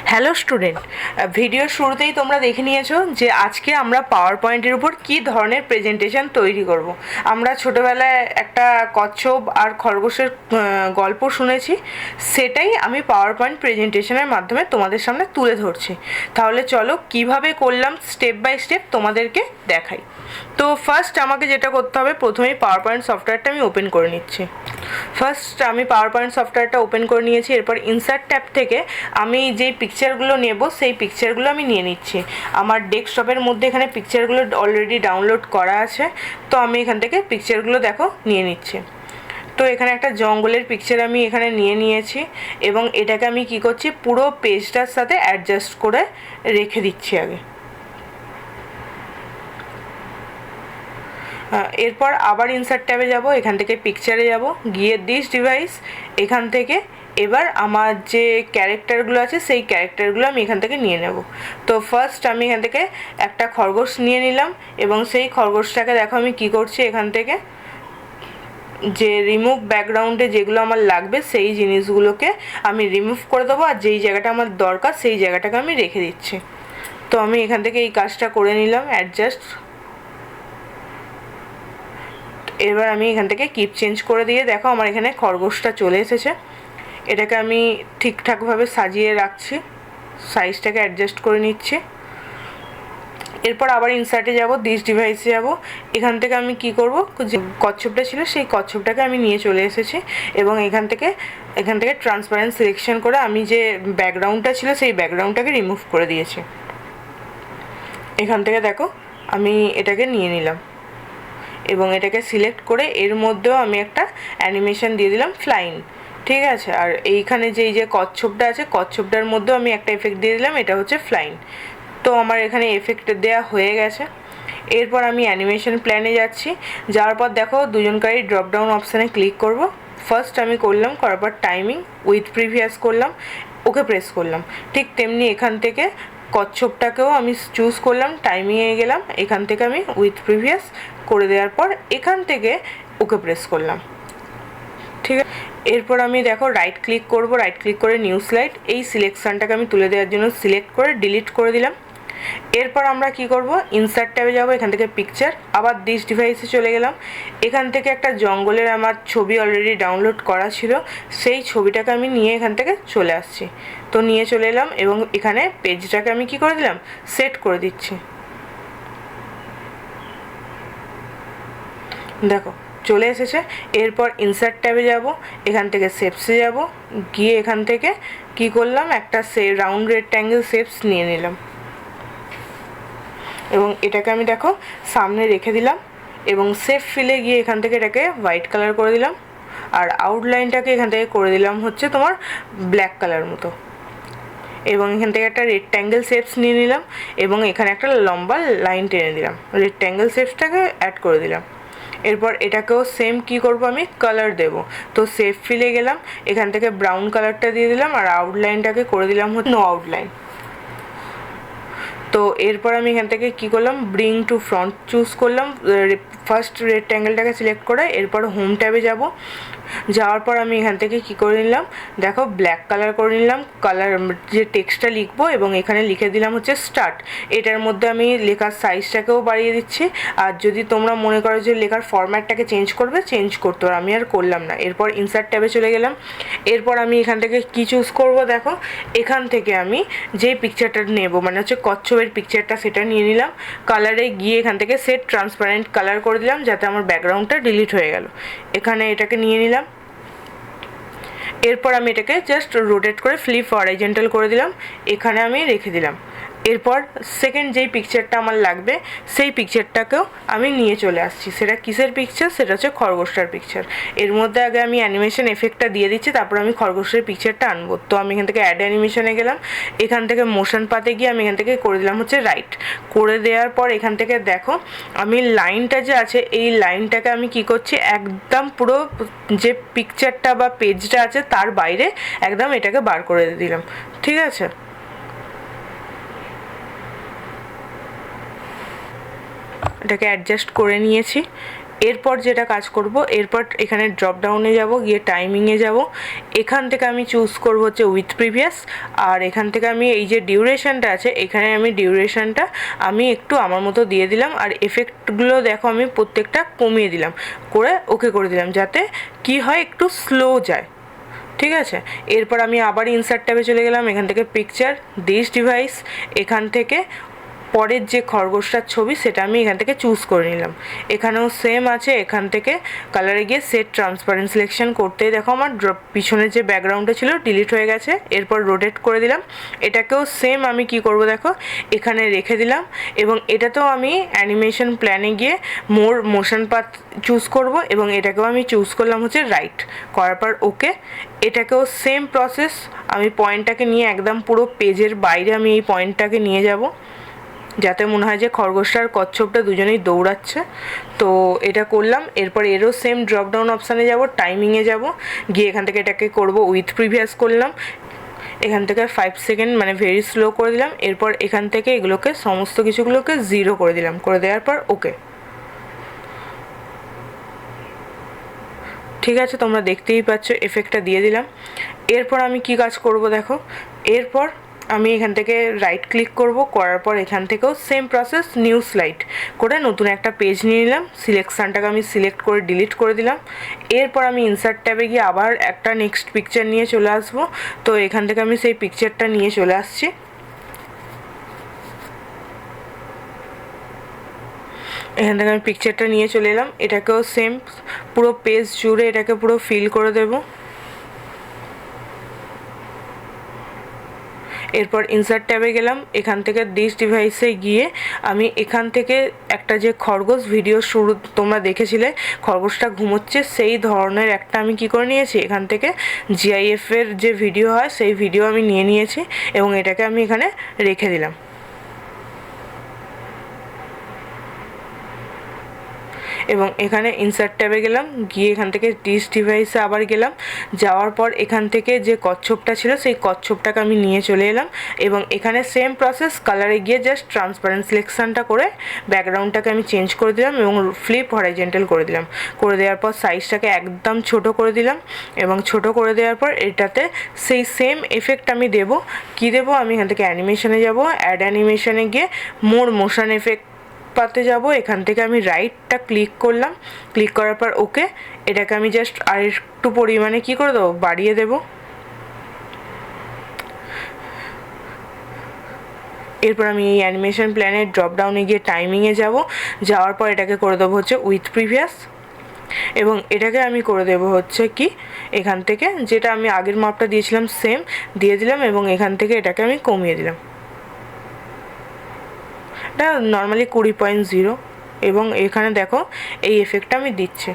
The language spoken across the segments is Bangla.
হ্যালো স্টুডেন্ট, ভিডিওর শুরুতেই তোমরা দেখে নিয়েছো যে আজকে আমরা পাওয়ার পয়েন্টের উপর কী ধরনের প্রেজেন্টেশন তৈরি করব। আমরা ছোটোবেলায় একটা কচ্ছপ আর খরগোশের গল্প শুনেছি, সেটাই আমি পাওয়ার পয়েন্ট প্রেজেন্টেশনের মাধ্যমে তোমাদের সামনে তুলে ধরছি। তাহলে চলো কিভাবে করলাম স্টেপ বাই স্টেপ তোমাদেরকে দেখাই। তো ফার্স্ট আমাকে যেটা করতে হবে, প্রথমেই পাওয়ার পয়েন্ট সফটওয়্যারটা আমি ওপেন করে নিচ্ছি। ফার্স্ট আমি পাওয়ার পয়েন্ট সফটওয়্যারটা ওপেন করে নিয়েছি। এরপর ইনসার্ট ট্যাব থেকে আমি যেই পিকচারগুলো নেব সেই পিকচারগুলো আমি নিয়ে নিচ্ছি। আমার ডেস্কটপের মধ্যে এখানে পিকচারগুলো অলরেডি ডাউনলোড করা আছে, তো আমি এখান থেকে পিকচারগুলো দেখো নিয়ে নিচ্ছি। তো এখানে একটা জঙ্গলের পিকচার আমি এখানে নিয়ে নিয়েছি এবং এটাকে আমি কি করছি, পুরো পেজটার সাথে অ্যাডজাস্ট করে রেখে দিচ্ছি আগে। এরপর আবার ইনসার্ট ট্যাবে যাব, এখান থেকে পিকচারে যাব, গিয়ে দিস ডিভাইস, এখান থেকে এবার আমার যে ক্যারেক্টারগুলো আছে সেই ক্যারেক্টারগুলো আমি এখান থেকে নিয়ে নেব। তো ফার্স্ট আমি এখান থেকে একটা খরগোশ নিয়ে নিলাম এবং সেই খরগোশটাকে দেখো আমি কি করছি, এখান থেকে যে রিমুভ ব্যাকগ্রাউন্ডে যেগুলো আমার লাগবে সেই জিনিসগুলোকে আমি রিমুভ করে দেবো, আর যেই জায়গাটা আমার দরকার সেই জায়গাটাকে আমি রেখে দিচ্ছি। তো আমি এখান থেকে এই কাজটা করে নিলাম, অ্যাডজাস্ট। এবার আমি এখান থেকে কিপ চেঞ্জ করে দিয়ে দেখো আমার এখানে খরগোশটা চলে এসেছে। এটাকে আমি ঠিকঠাকভাবে সাজিয়ে রাখছি, সাইজটাকে অ্যাডজাস্ট করে নিচ্ছি। এরপর আবার ইনসার্টে যাব, দিস ডিভাইসে যাব, এখান থেকে আমি কি করব, যে কচ্ছপটা ছিল সেই কচ্ছপটাকে আমি নিয়ে চলে এসেছি এবং এখান থেকে ট্রান্সপারেন্ট সিলেকশন করে আমি যে ব্যাকগ্রাউন্ডটা ছিল সেই ব্যাকগ্রাউন্ডটাকে রিমুভ করে দিয়েছি। এখান থেকে দেখো আমি এটাকে নিয়ে নিলাম এবং এটাকে সিলেক্ট করে এর মধ্যেও আমি একটা অ্যানিমেশন দিয়ে দিলাম, ফ্লাইং। ঠিক আছে, আর এইখানে যে কচ্ছপটা আছে কচ্ছপটার মধ্যেও আমি একটা এফেক্ট দিয়ে দিলাম, এটা হচ্ছে ফ্লাইং। তো আমার এখানে এফেক্ট দেওয়া হয়ে গেছে। এরপর আমি অ্যানিমেশন প্ল্যানে যাচ্ছি, যাওয়ার পর দেখো দুজনকারই ড্রপডাউন অপশানে ক্লিক করব। ফার্স্ট আমি করলাম, করার পর টাইমিং উইথ প্রিভিয়াস করলাম, ওকে প্রেস করলাম। ঠিক তেমনি এখান থেকে কচ্ছপটাকেও আমি চুজ করলাম, টাইমিংয়ে গেলাম, এখান থেকে আমি উইথ প্রিভিয়াস করে দেওয়ার পর এখান থেকে ওকে প্রেস করলাম। ঠিক আছে, এরপর আমি দেখো রাইট ক্লিক করব, রাইট ক্লিক করে নিউ স্লাইড, এই সিলেকশানটাকে আমি তুলে দেওয়ার জন্য সিলেক্ট করে ডিলিট করে দিলাম। এরপর আমরা কি করব, ইনসার্ট ট্যাবে যাব, এখান থেকে পিকচার, আবার দিস ডিভাইসে চলে গেলাম। এখান থেকে একটা জঙ্গলের আমার ছবি অলরেডি ডাউনলোড করা ছিল, সেই ছবিটাকে আমি নিয়ে এখান থেকে চলে আসছি। তো নিয়ে চলে এলাম এবং এখানে পেজটাকে আমি কি করে দিলাম, সেট করে দিচ্ছি। দেখো চলে এসেছে। এরপর ইনসার্ট ট্যাবে যাব, এখান থেকে শেপসে যাব, গিয়ে এখান থেকে কি করলাম, একটা রাউন্ড রেক্ট্যাঙ্গেল শেপস নিয়ে নিলাম এবং এটাকে আমি দেখো সামনে রেখে দিলাম এবং শেপ ফিলে গিয়ে এখান থেকে এটাকে হোয়াইট কালার করে দিলাম, আর আউটলাইনটাকে এখান থেকে করে দিলাম হচ্ছে তোমার ব্ল্যাক কালার মতো। এবং এখান থেকে একটা রেক্ট্যাঙ্গেল শেপস নিয়ে নিলাম এবং এখানে একটা লম্বা লাইন টেনে দিলাম, রেক্ট্যাঙ্গেল শেপসটাকে অ্যাড করে দিলাম। এরপর এটাকেও সেম কি করব, আমি কালার দেব। তো শেপ ফিলে গেলাম, এখান থেকে ব্রাউন কালারটা দিয়ে দিলাম আর আউটলাইনটাকে করে দিলাম হচ্ছে নো আউটলাইন। তো এরপর আমি এখান থেকে কি করলাম, ব্রিং টু ফ্রন্ট চুজ করলাম, ফার্স্ট রেক্ট্যাঙ্গেলটাকে সিলেক্ট করে এরপর হোম ট্যাবে যাব। যাওয়ার পর আমি এখান থেকে কি করে নিলাম, দেখো ব্ল্যাক কালার করে নিলাম, কালার যে টেক্সটটা লিখবো এবং এখানে লিখে দিলাম হচ্ছে স্টার্ট। এটার মধ্যে আমি লেখার সাইজটাকেও বাড়িয়ে দিচ্ছি, আর যদি তোমরা মনে করো যে লেখার ফরম্যাটটাকে চেঞ্জ করবে, চেঞ্জ করতে পারো, আমি আর করলাম না। এরপর ইনসার্ট ট্যাবে চলে গেলাম। এরপর আমি এখান থেকে কি চুজ করব, দেখো এখান থেকে আমি যে পিকচারটা নেব মানে হচ্ছে কচ্ছপের পিকচারটা, সেটা নিয়ে নিলাম। কালারে গিয়ে এখান থেকে সেট ট্রান্সপারেন্ট কালার করে দিলাম যাতে আমার ব্যাকগ্রাউন্ডটা ডিলিট হয়ে গেল। এখানে এটাকে নিয়ে নিলাম। এরপর আমি এটাকে জাস্ট রোটেট করে ফ্লিপ হরাইজন্টাল করে দিলাম, এখানে আমি রেখে দিলাম। এরপর সেকেন্ড যেই পিকচারটা আমার লাগবে সেই পিকচারটাকেও আমি নিয়ে চলে আসছি। সেটা কিসের পিকচার, সেটা হচ্ছে খরগোশটার পিকচার। এর মধ্যে আগে আমি অ্যানিমেশন এফেক্টটা দিয়ে দিচ্ছি, তারপর আমি খরগোশের পিকচারটা আনবো। তো আমি এখান থেকে অ্যাড অ্যানিমেশনে গেলাম, এখান থেকে মোশন পাতে গিয়ে আমি এখান থেকে করে দিলাম হচ্ছে রাইট। করে দেওয়ার পর এখান থেকে দেখো আমি লাইনটা যে আছে এই লাইনটাকে আমি কি করছি, একদম পুরো যে পিকচারটা বা পেজটা আছে তার বাইরে একদম এটাকে বার করে দিলাম। ঠিক আছে, এটাকে অ্যাডজাস্ট করে নিয়েছি। এরপর যেটা কাজ করব, এরপর এখানে ড্রপ ডাউনে যাব, গিয়ে টাইমিংয়ে যাব, এখান থেকে আমি চুজ করব হচ্ছে উইথ প্রিভিয়াস, আর এখান থেকে আমি এই যে ডিউরেশনটা আছে এখানে আমি ডিউরেশনটা আমি একটু আমার মতো দিয়ে দিলাম, আর এফেক্টগুলো দেখো আমি প্রত্যেকটা কমিয়ে দিলাম, করে ওকে করে দিলাম, যাতে কি হয় একটু স্লো যায়। ঠিক আছে, এরপর আমি আবার ইনসার্ট ট্যাবে চলে গেলাম, এখান থেকে পিকচার, দিস ডিভাইস, এখান থেকে পরের যে খরগোশটার ছবি সেটা আমি এখান থেকে চুজ করে নিলাম। এখানেও সেম আছে, এখান থেকে কালারে গিয়ে সেট ট্রান্সপারেন্ট সিলেকশন করতেই দেখো আমার পিছনের যে ব্যাকগ্রাউন্ডটা ছিল ডিলিট হয়ে গেছে। এরপর রোটেট করে দিলাম, এটাকেও সেম আমি কি করব দেখো এখানে রেখে দিলাম, এবং এটাতেও আমি অ্যানিমেশন প্ল্যানে গিয়ে মোর মোশন পাথ চুজ করব, এবং এটাকেও আমি চুজ করলাম হচ্ছে রাইট, করার পর ওকে। এটাকেও সেম প্রসেস, আমি পয়েন্টটাকে নিয়ে একদম পুরো পেজের বাইরে আমি এই পয়েন্টটাকে নিয়ে যাব, যাতে মনে হয় যে খরগোশটা আর কচ্ছপটা দুজনেই দৌড়াচ্ছে। তো এটা করলাম। এরপর এরও সেম ড্রপ ডাউন অপশানে যাব, টাইমিংয়ে যাব, গিয়ে এখান থেকে এটাকে করব উইথ প্রিভিয়াস করলাম, এখান থেকে 5 সেকেন্ড মানে ভেরি স্লো করে দিলাম। এরপর এখান থেকে এগুলোকে সমস্ত কিছুগুলোকে 0 করে দিলাম, করে দেওয়ার পর ওকে। ঠিক আছে, তোমরা দেখতেই পাচ্ছ এফেক্টটা দিয়ে দিলাম। এরপর আমি কি কাজ করব দেখো, এরপর আমি এখান থেকে রাইট ক্লিক করব, করার পর এখান থেকেও সেম প্রসেস নিউ স্লাইড করে নতুন একটা পেজ নিয়ে নিলাম, সিলেকশানটাকে আমি সিলেক্ট করে ডিলিট করে দিলাম। এরপর আমি ইনসার্ট ট্যাবে গিয়ে আবার একটা নেক্সট পিকচার নিয়ে চলে আসবো। তো এখান থেকে আমি সেই পিকচারটা নিয়ে চলে আসছি। এখান থেকে আমি পিকচারটা নিয়ে চলে এলাম, এটাকেও সেম পুরো পেজ জুড়ে এটাকে পুরো ফিল করে দেবো। এরপর ইনসার্ট ট্যাবে গেলাম, এখান থেকে দিস ডিভাইসে গিয়ে আমি এখান থেকে একটা যে খরগোশ ভিডিও শুরু তোমরা দেখেছিলে খরগোশটা ঘুমোচ্ছে সেই ধরনের একটা আমি কি করে নিয়েছি, এখান থেকে জিআইএফের যে ভিডিও হয় সেই ভিডিও আমি নিয়ে নিয়েছি, এবং এটাকে আমি এখানে রেখে দিলাম। এবং এখানে ইনসার্ট ট্যাবে গেলাম, গিয়ে এখান থেকে দিস ডিভাইসে আবার গেলাম, যাওয়ার পর এখান থেকে যে কচ্ছপটা ছিল সেই কচ্ছপটাকে আমি নিয়ে চলে এলাম, এবং এখানে সেম প্রসেস কালারে গিয়ে জাস্ট ট্রান্সপারেন্ট সিলেকশানটা করে ব্যাকগ্রাউন্ডটাকে আমি চেঞ্জ করে দিলাম এবং ফ্লিপ হরাইজেন্টাল করে দিলাম। করে দেওয়ার পর সাইজটাকে একদম ছোট করে দিলাম, এবং ছোট করে দেওয়ার পর এটাতে সেই সেম এফেক্ট আমি দেবো। কি দেবো, আমি এখান থেকে অ্যানিমেশনে যাব, অ্যাড অ্যানিমেশনে গিয়ে মোর মোশন এফেক্ট পাতে যাব, এখান থেকে আমি রাইটটা ক্লিক করলাম, ক্লিক করার পর ওকে। এটাকে আমি জাস্ট আর একটু পরিমাণে কি করে দেবো, বাড়িয়ে দেবো। এরপর আমি এই অ্যানিমেশন প্ল্যানের ড্রপ ডাউনে গিয়ে টাইমিংয়ে যাব, যাওয়ার পর এটাকে করে দেবো হচ্ছে উইথ প্রিভিয়াস, এবং এটাকে আমি করে দেবো হচ্ছে কি এখান থেকে যেটা আমি আগের মাপটা দিয়েছিলাম সেম দিয়ে দিলাম, এবং এখান থেকে এটাকে আমি কমিয়ে দিলাম, এটা নর্মালি 20.0, এবং এখানে দেখো এই এফেক্টটা আমি দিচ্ছি।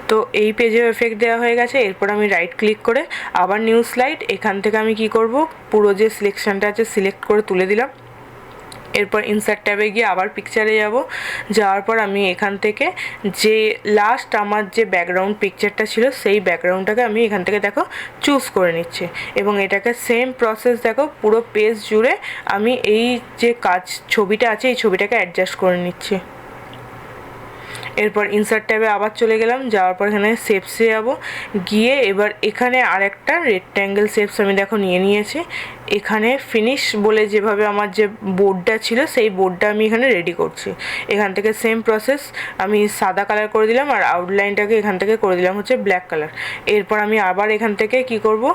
তো এই পেজেও এফেক্ট দেওয়া হয়ে গেছে। এরপর আমি রাইট ক্লিক করে আবার নিউ স্লাইড, এখান থেকে আমি কি করব পুরো যে সিলেকশানটা আছে সিলেক্ট করে তুলে দিলাম। এরপর ইনসার্ট ট্যাবে গিয়ে আবার পিকচারে যাব, যাওয়ার পর আমি এখান থেকে যে লাস্ট আমার যে ব্যাকগ্রাউন্ড পিকচারটা ছিল সেই ব্যাকগ্রাউন্ডটাকে আমি এখান থেকে দেখো চুজ করে নিচ্ছি, এবং এটাকে সেম প্রসেস দেখো পুরো পেজ জুড়ে আমি এই যে ছবিটা আছে এই ছবিটাকে অ্যাডজাস্ট করে নিচ্ছি। এরপর ইনসার্ট ট্যাবে আবার চলে গেলাম, যাওয়ার পর এখানে শেপসে যাব, গিয়ে এবার এখানে আরেকটা রেক্ট্যাঙ্গেল শেপস আমি দেখো নিয়ে নিয়েছি। এখানে ফিনিশ বলে যেভাবে আমার যে বোর্ডটা ছিল সেই বোর্ডটা আমি এখানে রেডি করছি। এখান থেকে সেম প্রসেস আমি সাদা কালার করে দিলাম, আর আউটলাইনটাকে এখান থেকে করে দিলাম হচ্ছে ব্ল্যাক কালার। এরপর আমি আবার এখান থেকে কি করব,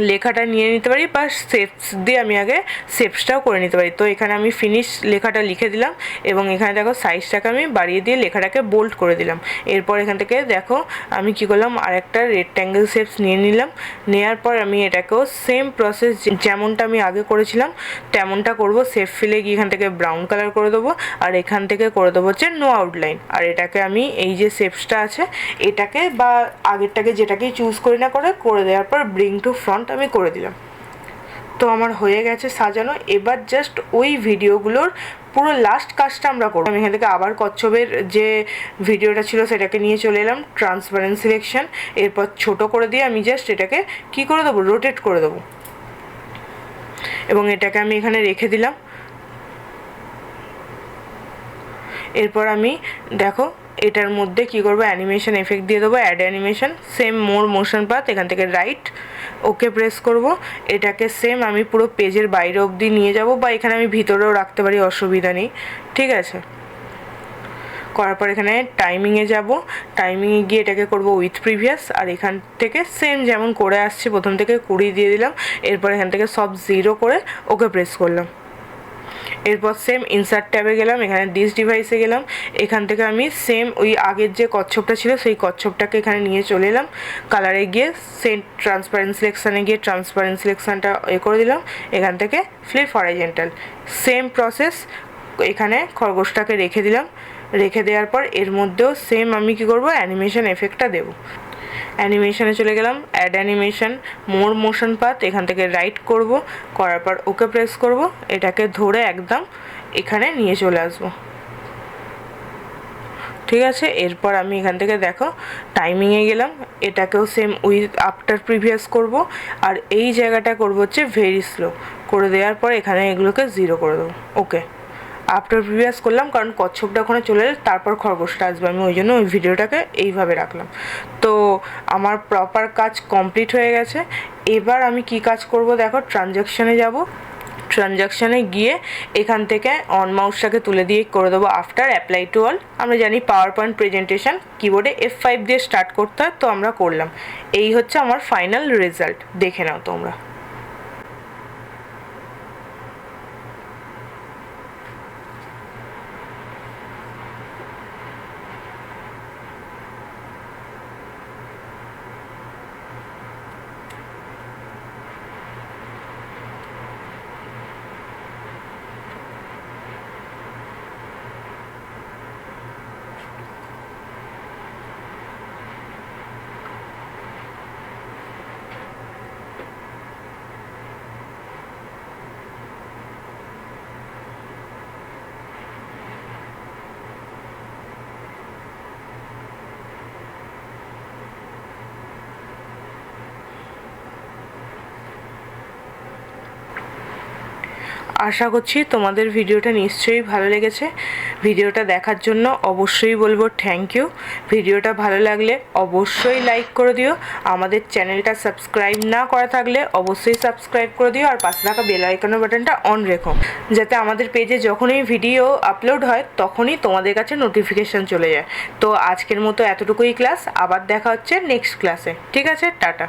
লেখাটা নিয়ে নিতে পারি, বা শেপস দিয়ে আমি আগে শেপসটাও করে নিতে পারি। তো এখানে আমি ফিনিশ লেখাটা লিখে দিলাম, এবং এখানে দেখো সাইজটাকে আমি বাড়িয়ে দিয়ে লেখাটাকে বোল্ড করে দিলাম। এরপর এখান থেকে দেখো আমি কি করলাম, আরেকটা রেক্ট্যাঙ্গেল শেপস নিয়ে নিলাম, নেওয়ার পর আমি এটাকেও সেম প্রসেস যেমনটা আমি আগে করেছিলাম তেমনটা করব। শেপ ফিলে গিয়ে এখান থেকে ব্রাউন কালার করে দেবো, আর এখান থেকে করে দেবো হচ্ছে নো আউটলাইন। আর এটাকে আমি এই যে শেপসটা আছে এটাকে বা আগেরটাকে যেটাকেই চুজ করি না করে দেওয়ার পর ব্রিং টু ফ্রন্ট আমি করে দিলাম। তো আমার হয়ে গেছে সাজানো। এবার জাস্ট ওই ভিডিওগুলোর পুরো লাস্ট কাজটা আমরা করব। আমি এখান থেকে আবার কচ্ছপের যে ভিডিওটা ছিল সেটাকে নিয়ে চলে এলাম, ট্রান্সপারেন্ট সিলেকশন, এরপর ছোট করে দিয়ে আমি জাস্ট এটাকে কি করে দেবো, রোটেট করে দেবো, এবং এটাকে আমি এখানে রেখে দিলাম। এরপর আমি দেখো এটার মধ্যে কি করব, অ্যানিমেশন এফেক্ট দিয়ে দেবো, অ্যাড অ্যানিমেশন, সেম মোর মোশন পাথ, এখান থেকে রাইট, ওকে প্রেস করব। এটাকে সেম আমি পুরো পেজের বাইরে অবধি নিয়ে যাব, বা এখানে আমি ভিতরেও রাখতে পারি, অসুবিধা নেই, ঠিক আছে। করার পর এখানে টাইমিংয়ে যাব, টাইমিংয়ে গিয়ে এটাকে করব উইথ প্রিভিয়াস, আর এখান থেকে সেম যেমন করে আসছি প্রথম থেকে 20 দিয়ে দিলাম। এরপর এখান থেকে সব 0 করে ওকে প্রেস করলাম। এরপর সেম ইনসার্ট ট্যাবে গেলাম, এখানে দিস ডিভাইসে গেলাম, এখান থেকে আমি সেম ওই আগের যে কচ্ছপটা ছিল সেই কচ্ছপটাকে এখানে নিয়ে চলে এলাম। কালারে গিয়ে সেম ট্রান্সপারেন্ট সিলেকশানে গিয়ে ট্রান্সপারেন্ট সিলেকশানটা করে দিলাম, এখান থেকে ফ্লিপ হরাইজন্টাল, সেম প্রসেস। এখানে খরগোশটাকে রেখে দিলাম, রেখে দেওয়ার পর এর মধ্যেও সেম আমি কি করব, অ্যানিমেশন এফেক্টটা দেবো। অ্যানিমেশনে চলে গেলাম, অ্যাড অ্যানিমেশন, মোর মোশন পাথ, এখান থেকে রাইট করব, করার পর ওকে প্রেস করব, এটাকে ধরে একদম এখানে নিয়ে চলে আসবো, ঠিক আছে। এরপর আমি এখান থেকে দেখো টাইমিংয়ে গেলাম, এটাকেও সেম উইথ আফটার প্রিভিয়াস করব, আর এই জায়গাটা করব হচ্ছে ভেরি স্লো করে দেওয়ার পর এখানে এগুলোকে 0 করে দেবো, ওকে। আফটার প্রিভিয়াস করলাম কারণ কচ্ছপটা ওখানে চলে এলে তারপর খরগোশটা আসবে, আমি ওই জন্য ওই ভিডিওটাকে এইভাবে রাখলাম। তো আমার প্রপার কাজ কমপ্লিট হয়ে গেছে। এবার আমি কি কাজ করব দেখো, ট্রানজ্যাকশানে যাব, ট্রানজ্যাকশানে গিয়ে এখান থেকে অন মাউসটাকে তুলে দিয়ে করে দেবো আফটার অ্যাপ্লাই টু অল। আমরা জানি পাওয়ার পয়েন্ট প্রেজেন্টেশন কিবোর্ডে F5 দিয়ে স্টার্ট করতে হয়, তো আমরা করলাম। এই হচ্ছে আমার ফাইনাল রেজাল্ট, দেখে নাও তোমরা। আশা করছি তোমাদের ভিডিওটা নিশ্চয়ই ভালো লেগেছে। ভিডিওটা দেখার জন্য অবশ্যই বলবো থ্যাংক ইউ। ভিডিওটা ভালো লাগলে অবশ্যই লাইক করে দিও। আমাদের চ্যানেলটা সাবস্ক্রাইব না করা থাকলে অবশ্যই সাবস্ক্রাইব করে দিও, আর পাশে থাকা বেল আইকনের বাটনটা অন রেখো, যাতে আমাদের পেজে যখনই ভিডিও আপলোড হয় তখনই তোমাদের কাছে নোটিফিকেশান চলে যায়। তো আজকের মতো এতটুকুই ক্লাস, আবার দেখা হচ্ছে নেক্সট ক্লাসে, ঠিক আছে, টাটা।